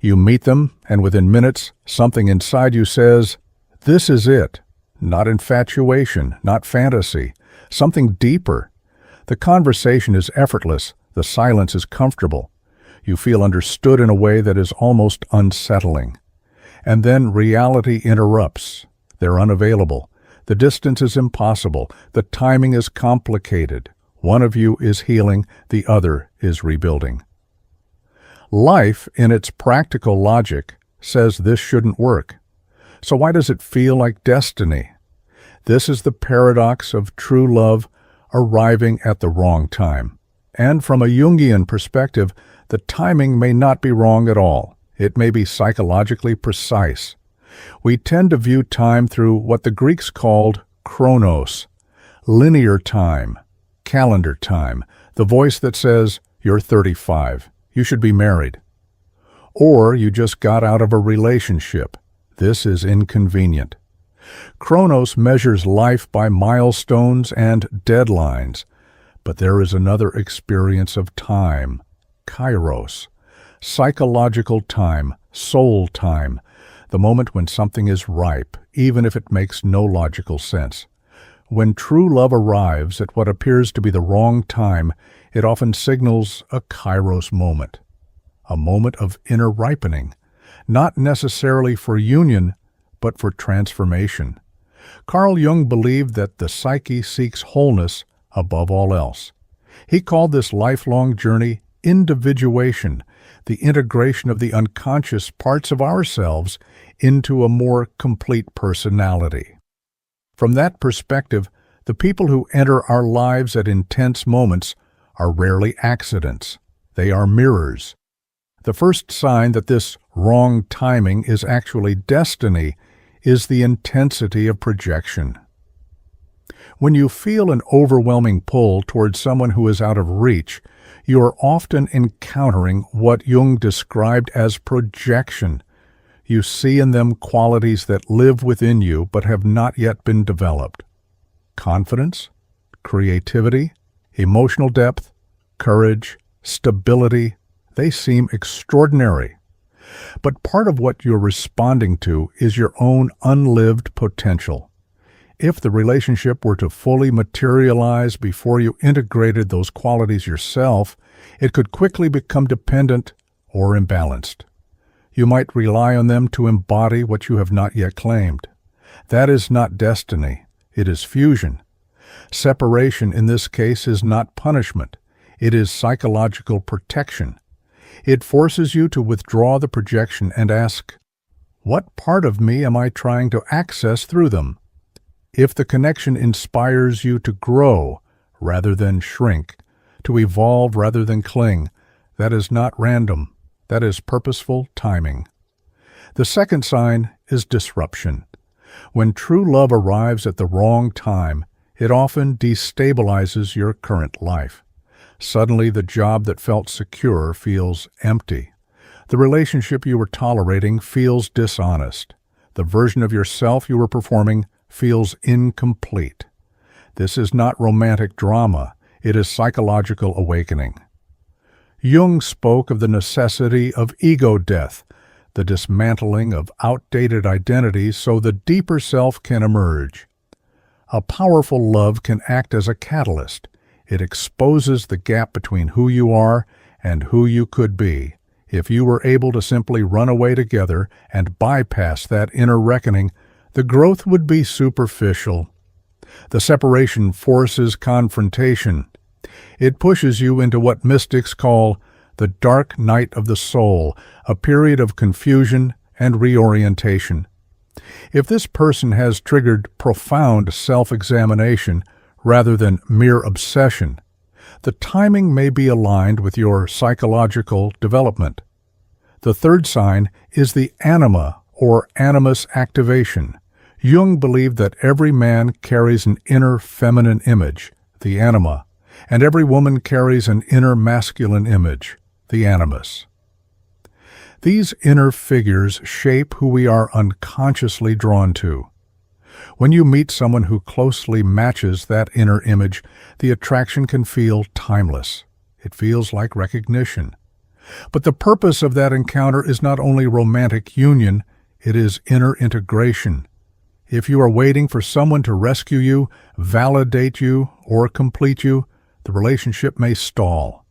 You meet them, and within minutes, something inside you says, "This is it." Not infatuation, not fantasy, something deeper. The conversation is effortless, the silence is comfortable. You feel understood in a way that is almost unsettling. And then reality interrupts. They're unavailable. The distance is impossible. The timing is complicated. One of you is healing, the other is rebuilding. Life, in its practical logic, says this shouldn't work. So why does it feel like destiny? This is the paradox of true love arriving at the wrong time. And from a Jungian perspective, the timing may not be wrong at all. It may be psychologically precise. We tend to view time through what the Greeks called Chronos, linear time, calendar time, the voice that says, "You're 35, you should be married." Or you just got out of a relationship. This is inconvenient. Chronos measures life by milestones and deadlines. But there is another experience of time, Kairos, psychological time, soul time, the moment when something is ripe, even if it makes no logical sense. When true love arrives at what appears to be the wrong time, it often signals a Kairos moment, a moment of inner ripening, not necessarily for union, but for transformation. Carl Jung believed that the psyche seeks wholeness above all else. He called this lifelong journey individuation, the integration of the unconscious parts of ourselves into a more complete personality. From that perspective, the people who enter our lives at intense moments are rarely accidents. They are mirrors. The first sign that this wrong timing is actually destiny is the intensity of projection. When you feel an overwhelming pull towards someone who is out of reach, you are often encountering what Jung described as projection. You see in them qualities that live within you but have not yet been developed. Confidence, creativity, emotional depth, courage, stability, they seem extraordinary. But part of what you're responding to is your own unlived potential. If the relationship were to fully materialize before you integrated those qualities yourself, it could quickly become dependent or imbalanced. You might rely on them to embody what you have not yet claimed. That is not destiny, it is fusion. Separation in this case is not punishment, it is psychological protection. It forces you to withdraw the projection and ask, what part of me am I trying to access through them? If the connection inspires you to grow rather than shrink, to evolve rather than cling, that is not random, that is purposeful timing. The second sign is disruption. When true love arrives at the wrong time, it often destabilizes your current life. Suddenly, the job that felt secure feels empty. The relationship you were tolerating feels dishonest. The version of yourself you were performing feels incomplete. This is not romantic drama, it is psychological awakening. Jung spoke of the necessity of ego death, the dismantling of outdated identities so the deeper self can emerge. A powerful love can act as a catalyst. It exposes the gap between who you are and who you could be. If you were able to simply run away together and bypass that inner reckoning, the growth would be superficial. The separation forces confrontation. It pushes you into what mystics call the dark night of the soul, a period of confusion and reorientation. If this person has triggered profound self-examination rather than mere obsession, the timing may be aligned with your psychological development. The third sign is the Anima or Animus activation. Jung believed that every man carries an inner feminine image, the Anima, and every woman carries an inner masculine image, the Animus. These inner figures shape who we are unconsciously drawn to. When you meet someone who closely matches that inner image, the attraction can feel timeless. It feels like recognition. But the purpose of that encounter is not only romantic union, it is inner integration. If you are waiting for someone to rescue you, validate you, or complete you, the relationship may stall.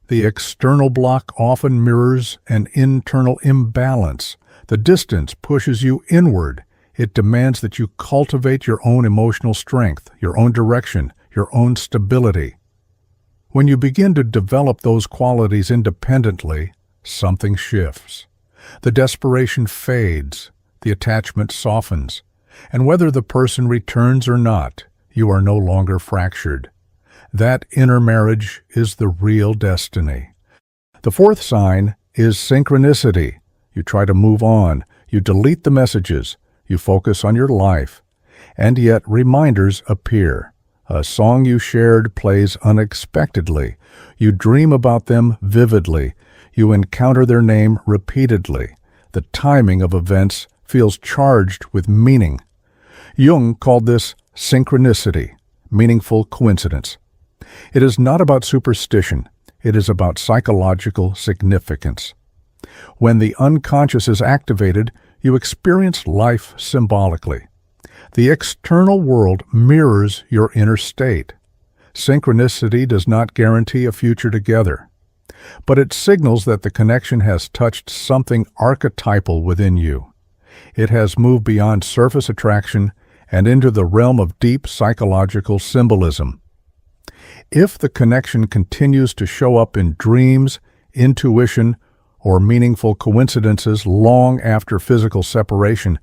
The external block often mirrors an internal imbalance. The distance pushes you inward. It demands that you cultivate your own emotional strength, your own direction, your own stability. When you begin to develop those qualities independently, something shifts. The desperation fades, the attachment softens, and whether the person returns or not, you are no longer fractured. That inner marriage is the real destiny. The fourth sign is synchronicity. You try to move on, you delete the messages, you focus on your life, and yet reminders appear. A song you shared plays unexpectedly. You dream about them vividly. You encounter their name repeatedly. The timing of events feels charged with meaning. Jung called this synchronicity, meaningful coincidence. It is not about superstition. It is about psychological significance. When the unconscious is activated, you experience life symbolically. The external world mirrors your inner state. Synchronicity does not guarantee a future together, but it signals that the connection has touched something archetypal within you. It has moved beyond surface attraction and into the realm of deep psychological symbolism. If the connection continues to show up in dreams, intuition, or meaningful coincidences long after physical separation,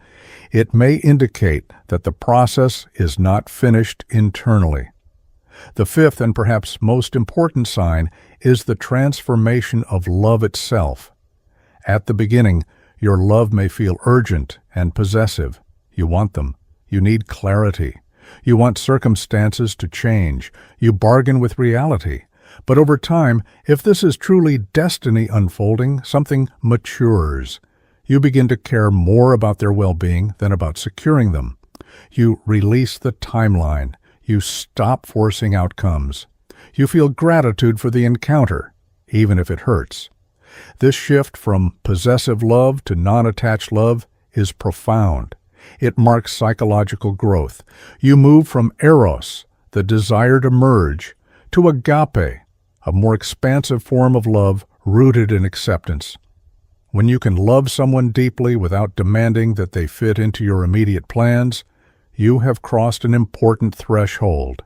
it may indicate that the process is not finished internally. The fifth and perhaps most important sign is the transformation of love itself. At the beginning, your love may feel urgent and possessive. You want them. You need clarity. You want circumstances to change. You bargain with reality. But over time, if this is truly destiny unfolding, something matures. You begin to care more about their well-being than about securing them. You release the timeline. You stop forcing outcomes. You feel gratitude for the encounter, even if it hurts. This shift from possessive love to non-attached love is profound. It marks psychological growth. You move from eros, the desire to merge, to agape, a more expansive form of love rooted in acceptance. When you can love someone deeply without demanding that they fit into your immediate plans, you have crossed an important threshold.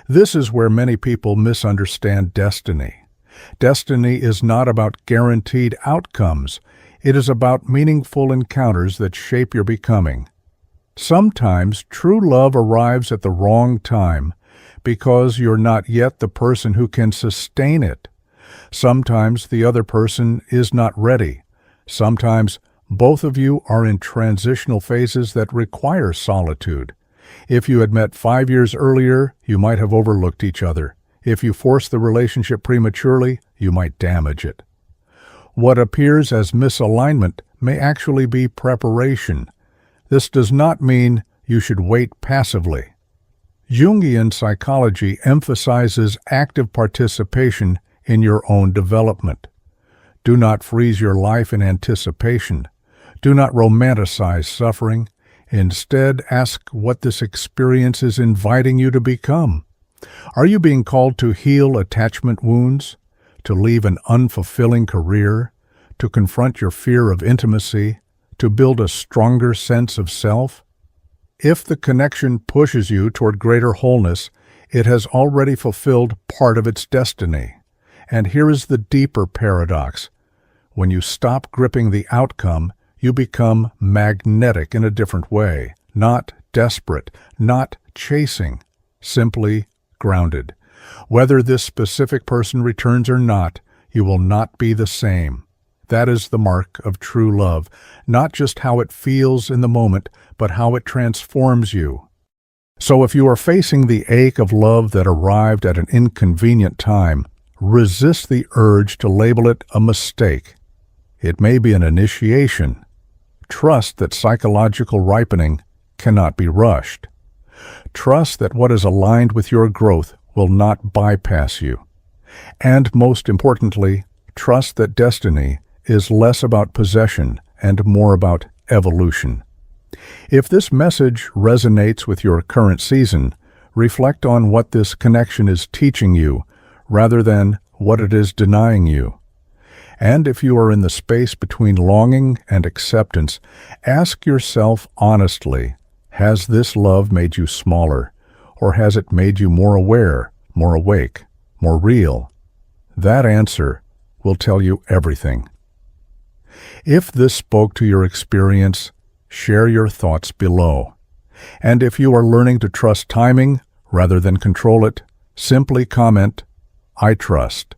This is where many people misunderstand destiny. Destiny is not about guaranteed outcomes. It is about meaningful encounters that shape your becoming. Sometimes true love arrives at the wrong time because you're not yet the person who can sustain it. Sometimes the other person is not ready. Sometimes both of you are in transitional phases that require solitude. If you had met 5 years earlier, you might have overlooked each other. If you force the relationship prematurely, you might damage it. What appears as misalignment may actually be preparation. This does not mean you should wait passively. Jungian psychology emphasizes active participation in your own development. Do not freeze your life in anticipation. Do not romanticize suffering. Instead, ask what this experience is inviting you to become. Are you being called to heal attachment wounds, to leave an unfulfilling career, to confront your fear of intimacy, to build a stronger sense of self? If the connection pushes you toward greater wholeness, it has already fulfilled part of its destiny. And here is the deeper paradox. When you stop gripping the outcome, you become magnetic in a different way, not desperate, not chasing, simply grounded. Whether this specific person returns or not, you will not be the same. That is the mark of true love, not just how it feels in the moment, but how it transforms you. So if you are facing the ache of love that arrived at an inconvenient time, resist the urge to label it a mistake. It may be an initiation. Trust that psychological ripening cannot be rushed. Trust that what is aligned with your growth will not bypass you. And most importantly, Trust that destiny is less about possession and more about evolution. If this message resonates with your current season, reflect on what this connection is teaching you rather than what it is denying you. And if you are in the space between longing and acceptance, ask yourself honestly, has this love made you smaller, or has it made you more aware, more awake, more real? That answer will tell you everything. If this spoke to your experience, share your thoughts below. And if you are learning to trust timing rather than control it, simply comment, "I trust."